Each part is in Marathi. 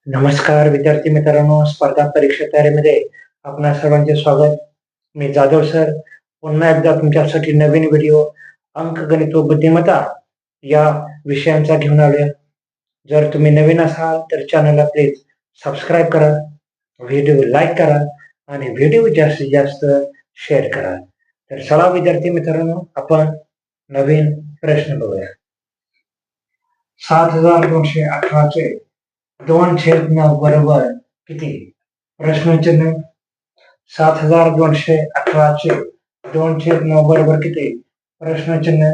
नमस्कार विद्यार्थी मित्रांनो, स्पर्धा परीक्षा तयारीमध्ये आपणा सर्वांचे स्वागत. मी जाधव सर पुन्हा एकदा तुमच्यासाठी नवीन व्हिडिओ अंकगणित व बुद्धिमत्ता या विषयांचा घेऊन आलोय. जर तुम्ही नवीन असाल तर चॅनलला प्लीज सबस्क्राईब करा, व्हिडिओ लाईक करा आणि व्हिडिओ जास्तीत जास्त शेअर करा. तर चला विद्यार्थी मित्रांनो, आपण नवीन प्रश्न बघूया. 7218 चे 2/9 बरोबर किती? प्रश्नचिन्ह. 7218 चे 2/9 बरोबर किती? प्रश्नचिन्ह.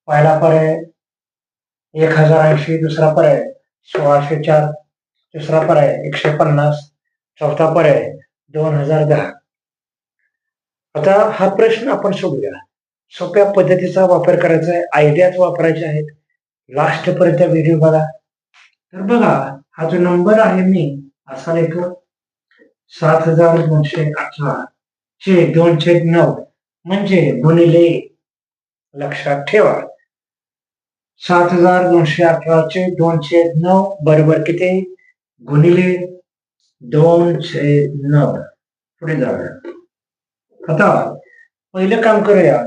पहिला पर्याय 1080, दुसरा पर्याय 1604, तिसरा पर्याय 150, चौथा पर्याय 2010. आता हा प्रश्न आपण सोडूया. सोप्या पद्धतीचा वापर करायचा आहे, आयडियाच वापरायचे आहेत. लास्ट पर्यंत व्हिडिओ बघा. तर बघा, हा जो नंबर आहे मी असा लिहितो 7218 चे 2/9 म्हणजे गुणिले. लक्षात ठेवा, 7218 चे 2/9 बरोबर किती? गुणिले 2/9. पुढे जाऊया. आता पहिलं काम करूया.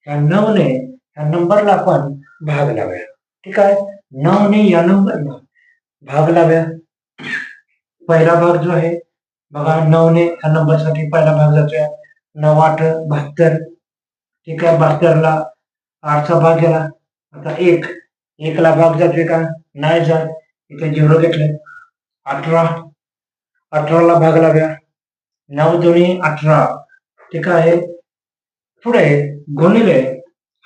ह्या 9 ने ह्या नंबरला आपण भाग लावूया. ठीक आहे, 9 ने या नंबरला भाग लावूया. पहिला भाग जो आहे बघा, 9 ने ह्या नंबरसाठी पहिला भाग जातोय 9×8 72. ठीक आहे, 72 ला 8चा भाग गेला. आता 1 ला भाग जातोय का? नाही जात, इथे 0 घेतलंय. 18 ला भाग लावूया. 9 दुनी 18. ठीक आहे, पुढे गुणिले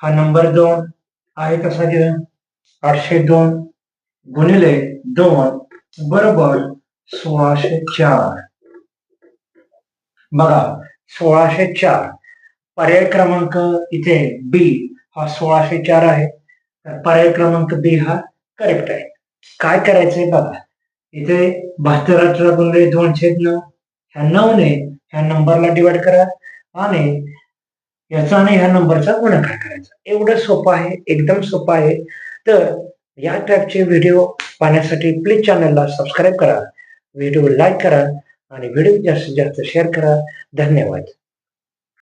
हा नंबर 2 आहे कसा दिला 802 गुणिले 2 बरोबर 1604. बघा, 1604 पर्याय क्रमांक इथे बी हा 1604 आहे. तर पर्याय क्रमांक बी हा करेक्ट आहे. काय करायचंय बघा, इथे 72 गुणिले 2/9 ह्या 9 ने ह्या नंबरला डिवाइड करा आणि याचा आणि ह्या नंबरचा गुणाकार करायचा. एवढं सोपं आहे, एकदम सोपं आहे. तर या टाईपचे व्हिडिओ पाहण्यासाठी प्लीज चॅनलला सबस्क्राईब करा, व्हिडिओ लाईक करा आणि व्हिडिओ जास्तीत जास्त शेअर करा. धन्यवाद.